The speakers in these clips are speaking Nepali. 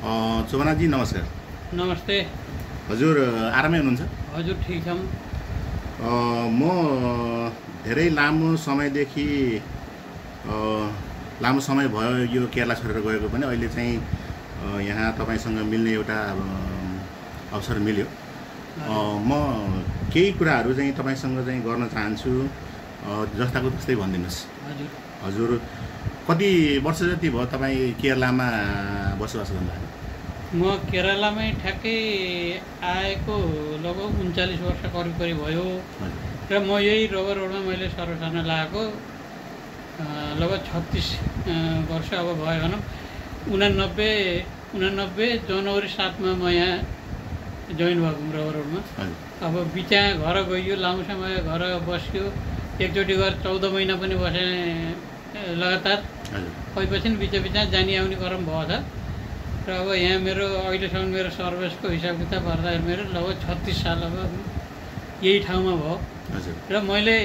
चोभनाजी नमस्कार। नमस्ते। हजुर आरामै हुनुहुन्छ? हजुर ठिक छौँ। म धेरै लामो समयदेखि लामो समय भयो यो केरला छोडेर गएको पनि अहिले चाहिँ यहाँ तपाईँसँग मिल्ने एउटा अवसर मिल्यो। म केही कुराहरू चाहिँ तपाईँसँग चाहिँ गर्न चाहन्छु, जस्ताको त्यस्तै भनिदिनुहोस्। हजुर कति वर्ष जति भयो तपाईँ केरलामा बसोबास गर्नुभएको? म केरलामै ठ्याक्कै आएको लगभग 39 वर्ष करिब भयो र म यही रबर रोडमा मैले सर्वसाधारण लगाएको लगभग 36 वर्ष अब भयो भनौँ। 89 जनवरी 7 मा म यहाँ जोइन भएको रबर रोडमा। अब बिचा घर गइयो, लामो समय घर बस्यो, एकचोटि गएर 14 महिना पनि बसेँ लगातार। पछि बिचा जानी आउने क्रम भयो छ र अब यहाँ मेरो अहिलेसम्म मेरो सर्भिसको हिसाब किताब गर्दाखेरि मेरो लगभग 36 साल अब यही ठाउँमा भयो। र मैले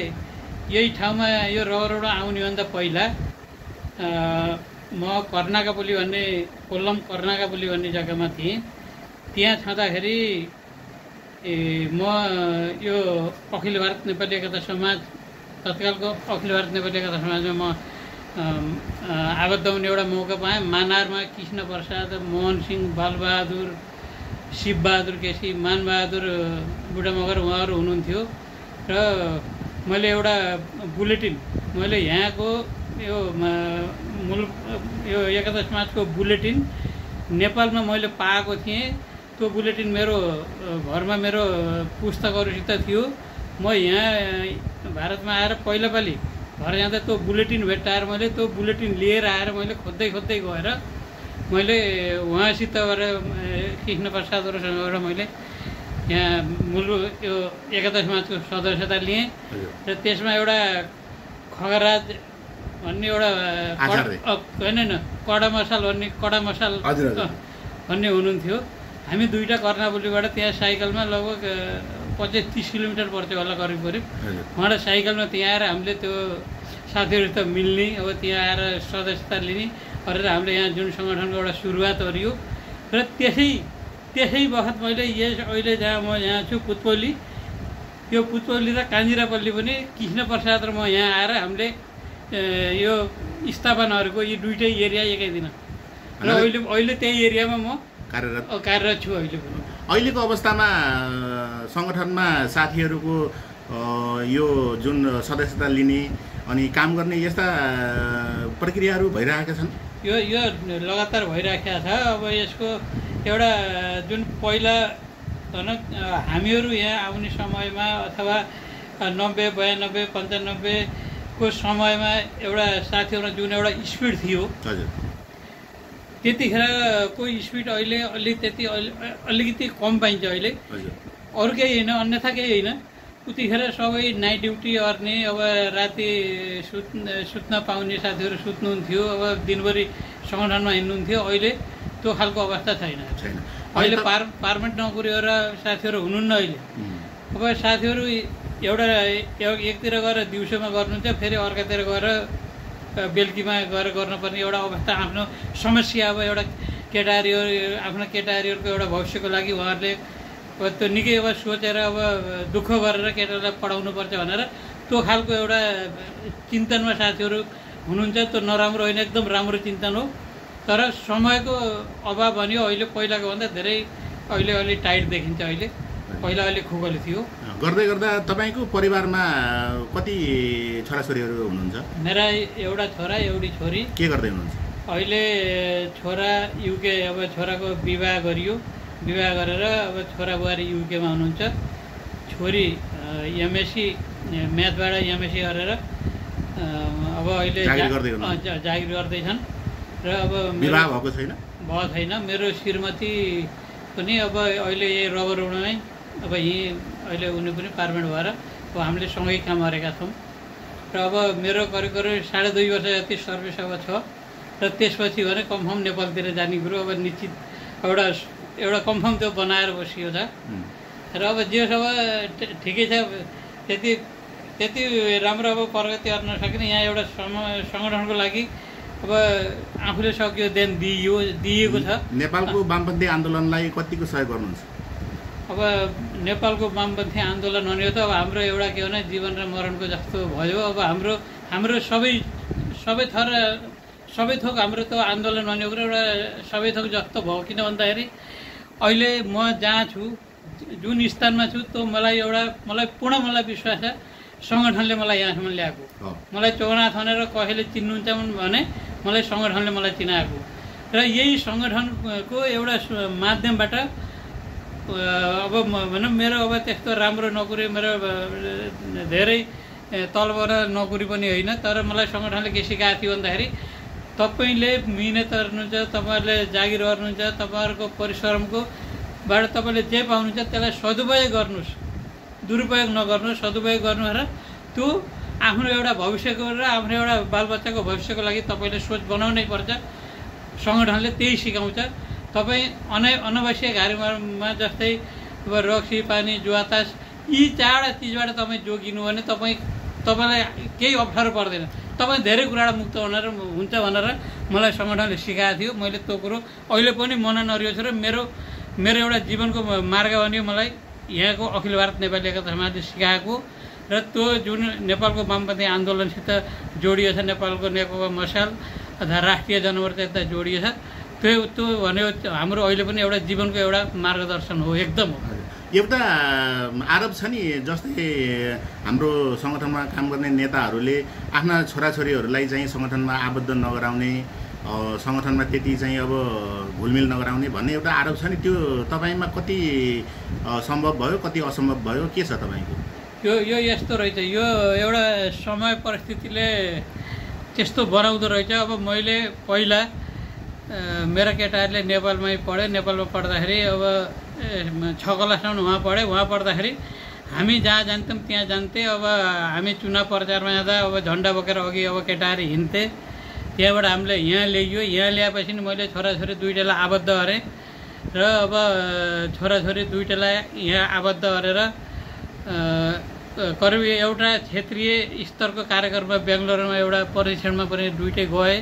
यही ठाउँमा यो रबर रोड आउनेभन्दा पहिला म कर्नाकापल्ली भन्ने कोल्लम कर्नाकापल्ली भन्ने जग्गामा थिएँ। त्यहाँ छँदाखेरि म यो अखिल भारत नेपाली एकता समाज, तत्कालको अखिल भारत नेपाली एकता समाजमा म आबद्ध हुने एउटा मौका पाएँ। मानारमा कृष्ण प्रसाद, मोहन सिंह, बालबहादुर, शिवबहादुर केसी, मानबहादुर बुढा मगर उहाँहरू हुनुहुन्थ्यो र मैले एउटा बुलेटिन, मैले यहाँको यो एकता समाजको बुलेटिन नेपालमा मैले पाएको थिएँ। त्यो बुलेटिन मेरो घरमा मेरो पुस्तकहरूसित थियो। म यहाँ भारतमा आएर पहिलोपालि घर जाँदा त्यो बुलेटिन भेट्टाएर मैले त्यो बुलेटिन लिएर आएर मैले खोज्दै गएर मैले उहाँसित गएर कृष्ण प्रसादहरूसँग गएर मैले यहाँ मूल यो एकता समाजको सदस्यता लिएँ। र त्यसमा एउटा खगराज भन्ने एउटा होइन कडा मसाल भन्ने हुनुहुन्थ्यो। हामी दुईवटा कर्णावलीबाट त्यहाँ साइकलमा लगभग 25-30 किलोमिटर पर्थ्यो होला करिब उहाँबाट साइकलमा त्यहाँ आएर हामीले त्यो साथीहरू त मिल्ने, अब त्यहाँ आएर सदस्यता लिने गरेर हामीले यहाँ जुन सङ्गठनको एउटा सुरुवात गरियो। र त्यसै बखत मैले अहिले जहाँ म यहाँ छु पुतपल्ली, यो पुतपल्ली र कान्जिरापल्ली पनि कृष्ण प्रसाद र म यहाँ आएर हामीले यो स्थापनाहरूको यी दुइटै एरिया एकै दिन र अहिले त्यही एरियामा म कार्यरत छु। अहिलेको अवस्थामा सङ्गठनमा साथीहरूको यो जुन सदस्यता लिने अनि काम गर्ने यस्ता प्रक्रियाहरू भइरहेका छन्? यो लगातार भइरहेको छ। अब यसको एउटा जुन पहिला हामीहरू यहाँ आउने समयमा अथवा 90, 92, 95 को समयमा एउटा साथीहरूमा जुन एउटा स्पिड थियो, त्यतिखेरको स्पिड अहिले अलिकति कम पाइन्छ। अहिले अरू केही होइन, अन्यथा केही होइन। उतिखेर सबै नाइट ड्युटी गर्ने, अब राति सुत्न पाउने साथीहरू सुत्नुहुन्थ्यो, अब दिनभरि सङ्गठनमा हिँड्नुहुन्थ्यो। अहिले त्यो खालको अवस्था छैन। अहिले पार्मेन्ट नोकरीहरू साथीहरू हुनुहुन्न अहिले। अब साथीहरू एउटा एकतिर गएर दिउँसोमा गर्नुहुन्छ, फेरि अर्कातिर गएर बेलुकीमा गएर गर्नुपर्ने एउटा अवस्था, आफ्नो समस्या। अब एउटा आफ्नो केटाहरूको एउटा भविष्यको लागि उहाँहरूले त्यो निकै अब सोचेर अब दुःख गरेर केटालाई पढाउनुपर्छ भनेर त्यो खालको एउटा चिन्तनमा साथीहरू हुनुहुन्छ। त्यो नराम्रो होइन, एकदम राम्रो चिन्तन हो। तर समयको अभाव भन्यो अहिले पहिलाको भन्दा धेरै अहिले अलि टाइट देखिन्छ। पहिला अलि खुगली थियो। गर्दै गर्दा तपाईँको परिवारमा कति छोराछोरीहरू हुनुहुन्छ? मेरा एउटा छोरा एउटी छोरी। के गर्दै हुनुहुन्छ अहिले? छोरा युके, अब छोराको विवाह गरियो, विवाह गरेर अब छोरा बुहारी युकेमा हुनुहुन्छ। छोरी एमएससी म्याथबाट एमएससी गरेर अब अहिले जागिर गर्दैछन्। र अब विवाह भएको छैन? भएको छैन। मेरो श्रीमती पनि अब अहिले यही रबर रोडमै, अब यहीँ अहिले उनी पनि पार्मेन्ट भएर अब हामीले सँगै काम गरेका छौँ। र अब मेरो करिब 2.5 वर्ष जति सर्भिस अब छ। र त्यसपछि भने कन्फर्म नेपालतिर जाने कुरो अब निश्चित एउटा कन्फर्म त्यो बनाएर बसियो छ। र अब जे सब ठिकै छ। त्यति राम्रो अब प्रगति गर्न सकिने यहाँ एउटा सङ्गठनको लागि अब आफूले सक्यो देन दिएको छ। नेपालको वामपन्थी आन्दोलनलाई कतिको सहयोग गर्नुहुन्छ? अब नेपालको वामपन्थी आन्दोलन भनेको त अब हाम्रो एउटा के भने जीवन र मरणको जस्तो भयो। अब हाम्रो सबै थोक हाम्रो त आन्दोलन भनेको एउटा सबै थोक जस्तो भयो। किन भन्दाखेरि अहिले म जहाँ छु, जुन स्थानमा छु, त्यो मलाई पूर्ण विश्वास छ सङ्गठनले मलाई यहाँसम्म ल्याएको। मलाई चौनाथ भनेर कसैले चिन्नुहुन्छ भने मलाई सङ्गठनले मलाई चिनाएको र यही सङ्गठनको एउटा माध्यमबाट अब भनौँ मेरो अब त्यस्तो राम्रो नोकरी, मेरो धेरै तलबाट नोकरी पनि होइन, तर मलाई सङ्गठनले के सिकाएको थियो भन्दाखेरि तपाईँले मिहिनेत गर्नुहुन्छ, तपाईँहरूले जागिर गर्नुहुन्छ, तपाईँहरूको परिश्रमको बाट तपाईँले जे पाउनुहुन्छ त्यसलाई सदुपयोग गर्नुहोस्, दुरुपयोग नगर्नुहोस्, सदुपयोग गर्नुहोस् र त्यो आफ्नो एउटा भविष्यको र आफ्नो एउटा बालबच्चाको भविष्यको लागि तपाईँले सोच बनाउनै पर्छ। सङ्गठनले त्यही सिकाउँछ। तपाईँ अनावश्यक कार्यमा जस्तै अब रक्सी पानी जुवातास यी चारवटा चिजबाट तपाईँ जोगिनु भने तपाईँलाई केही अप्ठ्यारो पर्दैन, तपाईँ धेरै कुराबाट मुक्त हुन्छ भनेर मलाई सङ्गठनले सिकाएको थियो। मैले त्यो कुरो अहिले पनि मनन गरिएको छु र मेरो एउटा जीवनको मार्ग भन्यो मलाई यहाँको अखिल भारत नेपाली एकता समाजले सिकाएको र त्यो जुन नेपालको वामपन्थी आन्दोलनसित जोडिएको छ, नेपालको नेकपा मसाल अथवा राष्ट्रिय जनमोर्चासित जोडिएको छ, त्यो भनेको हाम्रो अहिले पनि एउटा जीवनको एउटा मार्गदर्शन हो, एकदम हो। एउटा आरोप छ नि, जस्तै हाम्रो सङ्गठनमा काम गर्ने नेताहरूले आफ्ना छोराछोरीहरूलाई चाहिँ सङ्गठनमा आबद्ध नगराउने, सङ्गठनमा त्यति चाहिँ अब घुलमिल नगराउने भन्ने एउटा आरोप छ नि, त्यो तपाईँमा कति सम्भव भयो, कति असम्भव भयो, के छ तपाईँको? यो यस्तो रहेछ, यो एउटा समय परिस्थितिले त्यस्तो बनाउँदो रहेछ। अब मैले पहिला मेरा केटाहरूले नेपालमै पढे, नेपालमा पढ्दाखेरि अब 6 क्लाससम्म उहाँ पढेँ। उहाँ पढ्दाखेरि हामी जहाँ जान्थ्यौँ त्यहाँ जान्थेँ। अब हामी चुनाव प्रचारमा जाँदा अब झन्डा बोकेर अघि अब केटाहरू हिँड्थे। त्यहाँबाट हामीले यहाँ ल्याइयो। यहाँ ल्याएपछि मैले छोराछोरी दुईटालाई आबद्ध गरेँ र अब छोराछोरी दुईटालाई यहाँ आबद्ध गरेर करिब एउटा क्षेत्रीय स्तरको कार्यक्रममा बेङ्गलोरमा एउटा परीक्षणमा पनि दुईटै गए।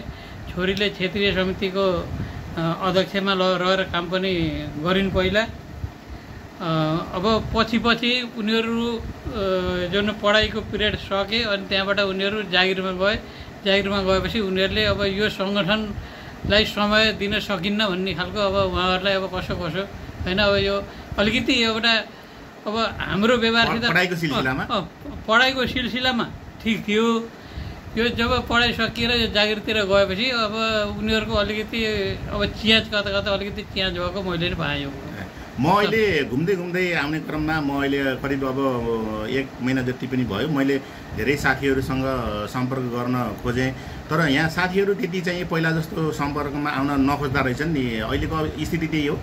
छोरीले क्षेत्रीय समितिको अध्यक्षमा रहेर काम पनि गरिन् पहिला। अब पछि उनीहरू जुन पढाइको पिरियड सके अनि त्यहाँबाट उनीहरू जागिरमा गए। जागिरमा गएपछि उनीहरूले अब यो सङ्गठनलाई समय दिन सकिन्न भन्ने खालको अब उहाँहरूलाई अब कसो होइन। अब यो अलिकति एउटा अब हाम्रो व्यवहारसित पढाइको सिलसिलामा ठिक थियो। यो जब पढाइ सकिएर यो जागिरतिर गएपछि अब उनीहरूको अलिकति अब चियाज कता अलिकति चियाज भएको मैले पाएँ। म अहिले घुम्दै आउने क्रममा म अहिले करिब अब 1 महिना जति पनि भयो, मैले धेरै साथीहरूसँग सम्पर्क गर्न खोजेँ, तर यहाँ साथीहरू त्यति चाहिँ पहिला जस्तो सम्पर्कमा आउन नखोज्दा रहेछन् नि। अहिलेको स्थिति त्यही हो।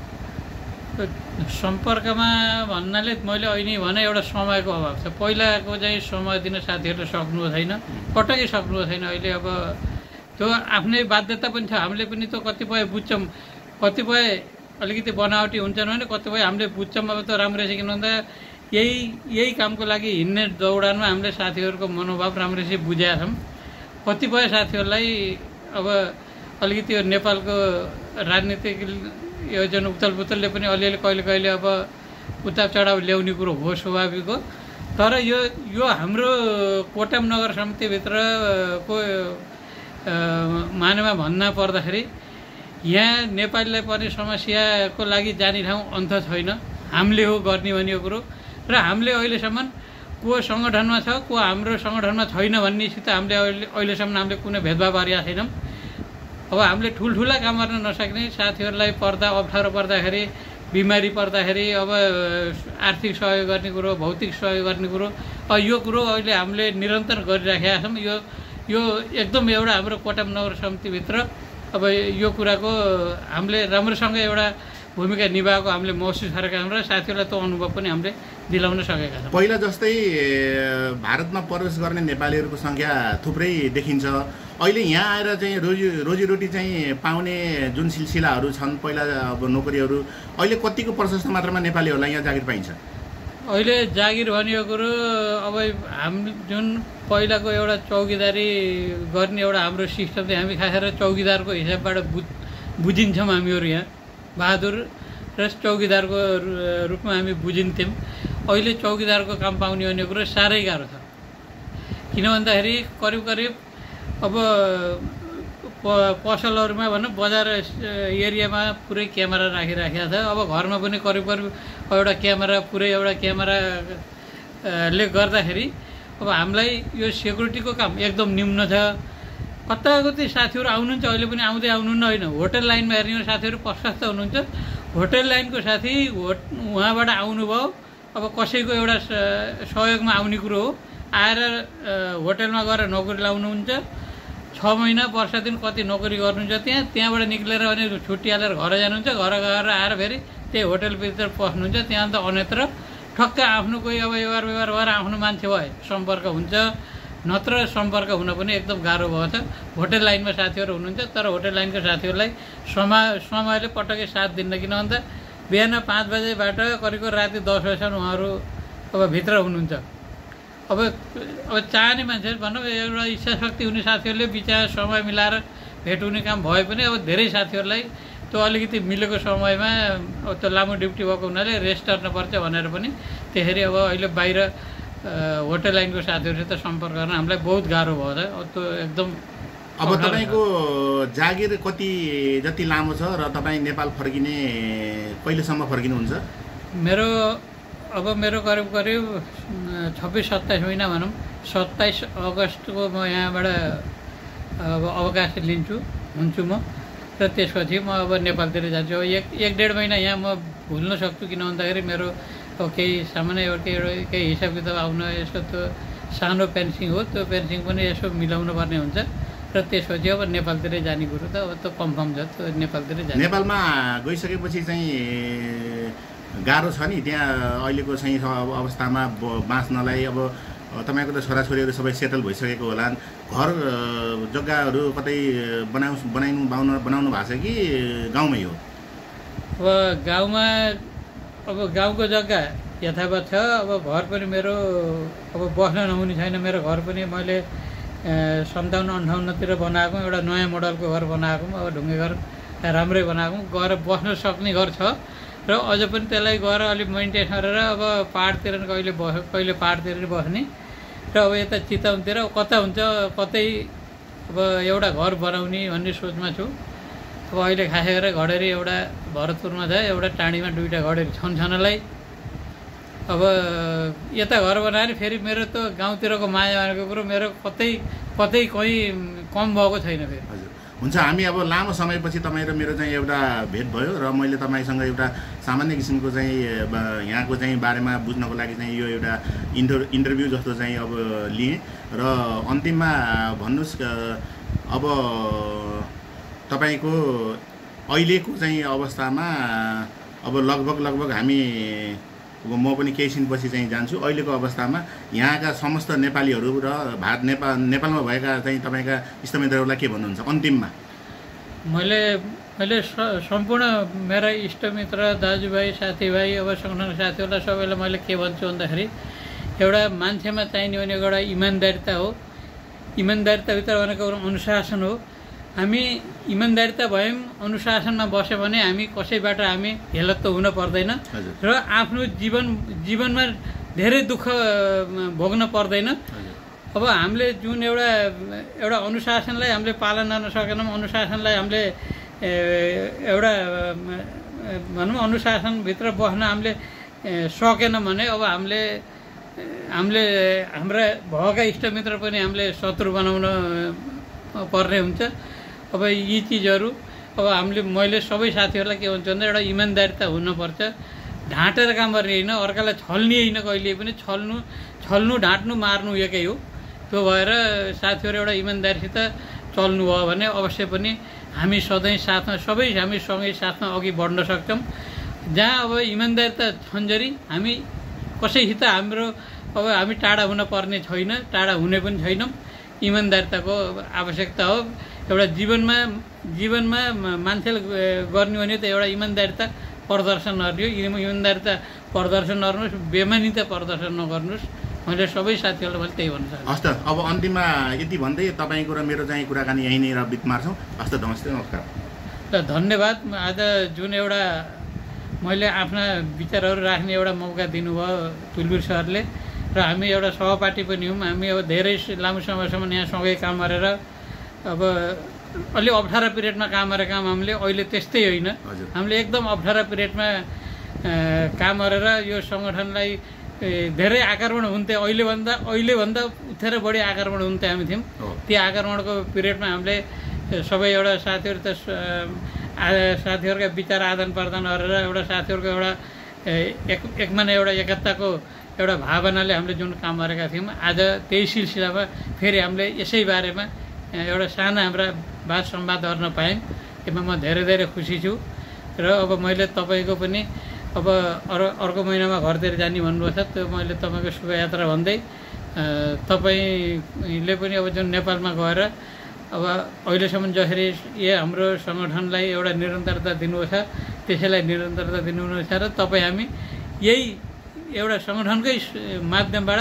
सम्पर्कमा भन्नाले मैले अहिले भने एउटा समयको अभाव छ। पहिलाको चाहिँ समय दिन साथीहरूले सक्नु छैन, पटक्कै सक्नु छैन। अहिले अब त्यो आफ्नै बाध्यता पनि छ। हामीले पनि त कतिपय बुझ्छौँ, कतिपय अलिकति बनावटी हुन्छन् भने कतिपय हामीले बुझ्छौँ। अब त राम्रैसित किन भन्दा यही कामको लागि हिँड्ने दौडानमा हामीले साथीहरूको मनोभाव राम्रैसित बुझेका छौँ। कतिपय साथीहरूलाई अब अलिकति यो नेपालको राजनीतिक यो जुन उथलपुथलले पनि अलिअलि कहिले अब उतार चढाव ल्याउने कुरो हो, स्वाभाविक हो। तर यो हाम्रो कोटाम नगर समितिभित्रको मानेमा भन्न पर्दाखेरि यहाँ नेपालीलाई पर्ने समस्याको लागि जाने ठाउँ अन्त छैन। हामीले हो गर्ने भन्ने कुरो र हामीले अहिलेसम्म को सङ्गठनमा छ, को हाम्रो सङ्गठनमा छैन भन्नेसित हामीले अहिलेसम्म हामीले कुनै भेदभाव गरेका छैनौँ। अब हामीले ठुल्ठुला काम गर्न नसक्ने साथीहरूलाई अप्ठ्यारो पर्दाखेरि, बिमारी पर्दाखेरि, अब आर्थिक सहयोग गर्ने कुरो, भौतिक सहयोग गर्ने कुरो, यो कुरो अहिले हामीले निरन्तर गरिराखेका छौँ। यो एकदम एउटा हाम्रो कोटाम नगर समितिभित्र अब यो कुराको हामीले राम्रोसँग एउटा भूमिका निभाएको हामीले महसुस गरेका छौँ र साथीहरूलाई त्यो अनुभव पनि हामीले दिलाउन सकेका छौँ। पहिला जस्तै भारतमा प्रवेश गर्ने नेपालीहरूको सङ्ख्या थुप्रै देखिन्छ। अहिले यहाँ आएर चाहिँ रोजीरोटी चाहिँ पाउने जुन सिलसिलाहरू छन्, पहिला अब नोकरीहरू, अहिले कतिको प्रशस्त मात्रामा नेपालीहरूलाई यहाँ जागिर पाइन्छ? अहिले जागिर भनेको कुरो अब जुन पहिलाको एउटा चौकीदारी गर्ने एउटा हाम्रो सिस्टम चाहिँ हामी खास गरेर चौकीदारको हिसाबबाट बुझिन्छौँ हामीहरू यहाँ बहादुर र चौकीदारको रूपमा हामी बुझिन्थ्यौँ। अहिले चौकीदारको काम पाउने भन्ने कुरो साह्रै गाह्रो छ। किन भन्दाखेरि करिब अब पसलहरूमा भनौँ बजार एरियामा पुरै क्यामेरा राखिराखेको छ। अब घरमा पनि करिब एउटा क्यामेरा पुरै एउटा क्यामेराले गर्दाखेरि अब हामीलाई यो सेक्युरिटीको काम एकदम निम्न छ। कताकति साथीहरू आउनुहुन्छ, अहिले पनि आउँदै आउनुहुन्न होइन। होटल लाइनमा हेर्ने साथीहरू प्रशस्त हुनुहुन्छ। होटल लाइनको साथी उहाँबाट आउनुभयो, अब कसैको एउटा सहयोगमा आउने कुरो हो। आएर होटलमा गएर नोकरी लाउनुहुन्छ, 6 महिना वर्ष दिन कति नोकरी गर्नुहुन्छ, त्यहाँबाट निक्लेर अनि छुट्टी हालेर घर जानुहुन्छ। घर गएर आएर फेरि त्यही होटलभित्र पस्नुहुन्छ। त्यहाँ अन्त अन्यत्र ठक्क आफ्नो कोही अब व्यवहार भएर आफ्नो मान्छे भए सम्पर्क हुन्छ, नत्र सम्पर्क हुन पनि एकदम गाह्रो भएको छ। होटल लाइनमा साथीहरू हुनुहुन्छ, तर होटल लाइनको साथीहरूलाई समयले पटक्कै साथ दिन्न। किन भन्दा बिहान 5 बजेबाट करिब राति 10 बजेसम्म उहाँहरू अब भित्र हुनुहुन्छ। अब चाहने मान्छेहरू भनौँ एउटा इच्छा शक्ति हुने साथीहरूले बिचमा समय मिलाएर भेट हुने काम भए पनि अब धेरै साथीहरूलाई त्यो अलिकति मिलेको समयमा त्यो लामो ड्युटी भएको हुनाले रेस्ट गर्नुपर्छ भनेर पनि त्यसरी अब अहिले बाहिर होटल लाइनको साथीहरूसित सम्पर्क गर्न हामीलाई बहुत गाह्रो भयो त। त्यो एकदम अब तपाईँको जागिर कति जति लामो छ र तपाईँ नेपाल फर्किने कहिलेसम्म फर्किनुहुन्छ? मेरो करिब 26-27 महिना भनौँ। 27 अगस्तको म यहाँबाट अब अवकाश हुन्छु म, र त्यसपछि म अब नेपालतिर जान्छु। अब 1-1.5 महिना यहाँ म भुल्न सक्छु। किन भन्दाखेरि मेरो केही सामान्य केही हिसाब किताब आउन यसो त्यो सानो पेन्सिङ हो, त्यो पेन्सिङ पनि यसो मिलाउनु पर्ने हुन्छ। र त्यसपछि अब नेपालतिरै जाने कुरो त अब त्यो कन्फर्म छ, त्यो नेपालतिरै जाने। नेपालमा गइसकेपछि चाहिँ गाह्रो छ नि त्यहाँ अहिलेको चाहिँ अवस्थामा बाँच्नलाई? अब तपाईँको त छोराछोरीहरू सबै सेटल भइसकेको होला, घर जग्गाहरू कतै बनाउनु भएको छ कि गाउँमै हो? अब गाउँको जग्गा यथावत छ। अब घर पनि मेरो अब बस्न नहुने छैन। मेरो घर पनि मैले 57-58 बनाएको, एउटा नयाँ मोडलको घर बनाएको, अब ढुङ्गे घर राम्रै बनाएको, गएर बस्न सक्ने घर छ। र अझ पनि त्यसलाई गएर अलिक मेन्टेन गरेर अब पाहाडतिर कहिले पाहाडतिर बस्ने, र अब यता चितवनतिर कता हुन्छ कतै अब एउटा घर बनाउने भन्ने सोचमा छु। अब अहिले खास गरेर घडेरी एउटा भरतपुरमा छ, एउटा टाढीमा 2टा घडेरी छन् छनलाई। अब यता घर बनाएर फेरि मेरो त गाउँतिरको माया भनेको कुरो मेरो कतै कहीँ कम भएको छैन फेरि। हजुर, हुन्छ। हामी अब लामो समयपछि तपाईँ र मेरो चाहिँ एउटा भेट भयो र मैले तपाईँसँग एउटा सामान्य किसिमको चाहिँ यहाँको चाहिँ बारेमा बुझ्नको लागि चाहिँ यो एउटा इन्टरभ्यू जस्तो चाहिँ अब लिएँ। र अन्तिममा भन्नुहोस्, अब तपाईँको अहिलेको चाहिँ अवस्थामा अब लगभग हामी म पनि केही छिनपछि चाहिँ जान्छु। अहिलेको अवस्थामा यहाँका समस्त नेपालीहरू र नेपालमा भएका चाहिँ तपाईँका इष्टमित्रहरूलाई के भन्नुहुन्छ अन्तिममा? मैले सम्पूर्ण मेरा इष्टमित्र दाजुभाइ साथीभाइ अब सँगसँगै साथीहरूलाई सबैलाई मैले के भन्छु भन्दाखेरि एउटा मान्छेमा चाहिने भनेको एउटा इमान्दारिता हो। इमान्दारिताभित्र भनेको अनुशासन हो। हामी इमान्दारिता भयौँ, अनुशासनमा बस्यो भने हामी कसैबाट हामी हेलत त हुन पर्दैन र आफ्नो जीवनमा धेरै दुःख भोग्न पर्दैन। अब हामीले जुन एउटा अनुशासनलाई हामीले पालन गर्न सकेनौँ, अनुशासनलाई हामीले एउटा भनौँ अनुशासनभित्र बस्न हामीले सकेनौँ भने अब हामीले हाम्रा भएका इष्टमित्र पनि हामीले शत्रु बनाउन पर्ने हुन्छ। अब यी चिजहरू अब मैले सबै साथीहरूलाई के भन्छु भन्दा एउटा इमान्दारिता हुनुपर्छ। ढाँटेर काम गर्ने होइन, अर्कालाई छल्ने होइन, कहिले पनि छल्नु ढाँट्नु मार्नु एकै हो। त्यो भएर साथीहरू एउटा इमान्दारीसित चल्नुभयो भने अवश्य पनि हामी सधैँ साथमा हामी सँगै साथमा अघि बढ्न सक्छौँ। जहाँ अब इमान्दारिता छन्जरी हामी कसैसित अब हामी टाढा हुन पर्ने छैन, टाढा हुने पनि छैनौँ। इमान्दारिताको आवश्यकता हो। एउटा जीवनमा मान्छेले गर्ने भने त एउटा इमान्दारिता प्रदर्शन गर्ने हो। इमान्दारिता प्रदर्शन गर्नुहोस्, बेमानिता प्रदर्शन नगर्नुहोस्। मैले सबै साथीहरूलाई मैले त्यही भन्न चाहन्छु। हस् त, अब अन्तिममा यति भन्दै तपाईँको र मेरो चाहिँ कुराकानी यहीँ नै बित मार्छौँ। हस् त, नमस्ते, नमस्कार। र धन्यवाद। आज जुन एउटा मैले आफ्ना विचारहरू राख्ने एउटा मौका दिनुभयो तुलबुर सरले, र हामी एउटा सहपाठी पनि हौँ। हामी अब धेरै लामो समयसम्म यहाँ सँगै काम गरेर अब अलि अप्ठ्यारो पिरियडमा काम गरेका हामीले अहिले त्यस्तै होइन। हामीले एकदम अप्ठ्यारो पिरियडमा काम गरेर यो सङ्गठनलाई धेरै आक्रमण हुन्थे, अहिलेभन्दा उठेर बढी आक्रमण हुन्थे हामी थियौँ। त्यो आक्रमणको पिरियडमा हामीले सबै एउटा साथीहरूका विचार आदान प्रदान गरेर एउटा साथीहरूको एउटा एकमाने एउटा एकताको एउटा भावनाले हामीले जुन काम गरेका थियौँ, आज त्यही सिलसिलामा फेरि हामीले यसै बारेमा एउटा साना हाम्रा वाद संवाद गर्न पायौँ। यसमा म धेरै धेरै खुसी छु। र अब मैले तपाईँको पनि अब अर्को महिनामा घरतिर जाने भन्नुभएको छ, त्यो मैले तपाईँको शुभयात्रा भन्दै तपाईँले पनि अब जुन नेपालमा गएर अब अहिलेसम्म जसरी हाम्रो सङ्गठनलाई एउटा निरन्तरता दिनुभएको छ, त्यसैलाई निरन्तरता दिनुहुनेछ। र तपाईँ हामी यही एउटा सङ्गठनकै माध्यमबाट,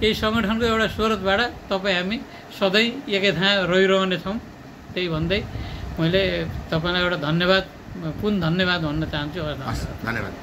यही सङ्गठनको एउटा स्रोतबाट तपाईँ हामी सधैँ एकै ठाउँ रहिरहनेछौँ। त्यही भन्दै मैले तपाईँलाई एउटा धन्यवाद, पुन धन्यवाद भन्न चाहन्छु। धन्यवाद।